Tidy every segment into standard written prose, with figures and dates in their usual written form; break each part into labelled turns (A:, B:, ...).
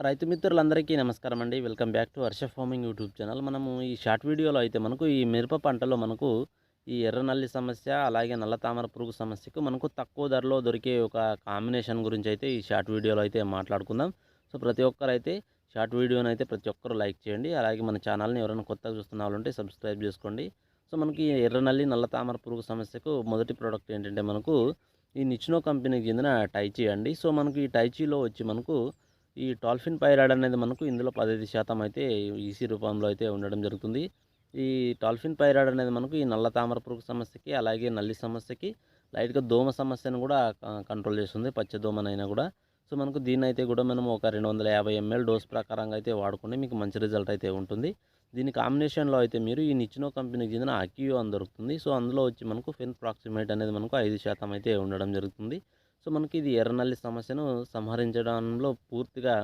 A: రైతు మిత్రులందరికీ నమస్కారం అండి. Welcome back to Harsha farming YouTube channel. మనము ఈ షార్ట్ వీడియోలో అయితే మనకు ఈ మిరప పంటలో మనకు ఈ ఎర్ర నల్లి సమస్య, అలాగే నల్ల తామర పురుగు సమస్యకు మనకు తక్కువ ధరలో దొరికే ఒక కాంబినేషన్ గురించి అయితే ఈ షార్ట్ వీడియోలో అయితే మాట్లాడుకుందాం. సో ప్రతి ఒక్కరైతే షార్ట్ వీడియోని అయితే ప్రతి ఒక్కరు లైక్ చేయండి. అలాగే మన ఛానల్‌ని ఎవరైనా కొత్తగా చూస్తున్న వాళ్ళు ఉంటే సబ్స్క్రైబ్ చేసుకోండి. సో మనకి ఈ ఎర్ర నల్లి, నల్ల తామర పురుగు సమస్యకు మొదటి ప్రోడక్ట్ ఏంటంటే మనకు ఈ నిచ్నో కంపెనీకి చెందిన టైచీ అండి. సో మనకి ఈ టైచీలో వచ్చి మనకు ఈ టాల్ఫిన్ పైరాడ్ అనేది మనకు ఇందులో 15% అయితే ఈసీ రూపంలో అయితే ఉండడం జరుగుతుంది. ఈ టాల్ఫిన్ పైరాడ్ అనేది మనకు ఈ నల్ల తామర పురుగు సమస్యకి, అలాగే నల్లి సమస్యకి, లైట్‌గా దోమ సమస్యను కూడా కంట్రోల్ చేస్తుంది. పచ్చ దోమనైనా కూడా. సో మనకు దీన్నైతే కూడా మనం ఒక 250 ఎంఎల్ డోస్ ప్రకారంగా అయితే వాడుకుంటే మీకు మంచి రిజల్ట్ అయితే ఉంటుంది. దీని కాంబినేషన్‌లో అయితే మీరు ఈ నిచ్నో కంపెనీకి చెందిన అకియో అని దొరుకుతుంది. సో అందులో వచ్చి మనకు ఫెన్‌ప్రాక్సిమేట్ అనేది మనకు 5% అయితే ఉండడం జరుగుతుంది. సో మనకి ఇది ఎర్రనల్లి సమస్యను సంహరించడంలో పూర్తిగా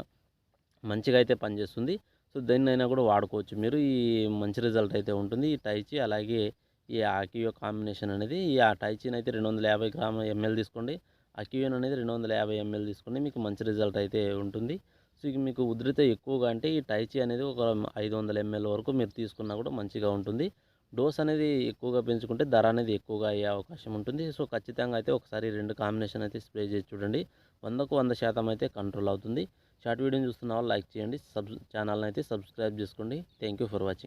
A: మంచిగా అయితే పనిచేస్తుంది. సో దేన్నైనా కూడా వాడుకోవచ్చు మీరు. ఈ మంచి రిజల్ట్ అయితే ఉంటుంది. ఈ టైచి అలాగే ఈ ఆకియో కాంబినేషన్ అనేది ఆ టైచిని అయితే 250 ఎంఎల్ తీసుకోండి. అకియోన్ అనేది 250 ఎంఎల్ తీసుకోండి. మీకు మంచి రిజల్ట్ అయితే ఉంటుంది. సో ఇక మీకు ఉధృత ఎక్కువగా అంటే ఈ టైచి అనేది ఒక 500 ఎంఎల్ వరకు మీరు తీసుకున్నా కూడా మంచిగా ఉంటుంది. డోస్ అనేది ఎక్కువగా పెంచుకుంటే ధర అనేది ఎక్కువగా అయ్యే అవకాశం ఉంటుంది. సో ఖచ్చితంగా అయితే ఒకసారి 2 కాంబినేషన్ అయితే స్ప్రే చేసి చూడండి. 100కు 100% అయితే కంట్రోల్ అవుతుంది. షార్ట్ వీడియోని చూస్తున్న వాళ్ళు లైక్ చేయండి. ఛానల్‌ని అయితే సబ్స్క్రైబ్ చేసుకోండి. Thank you for watching.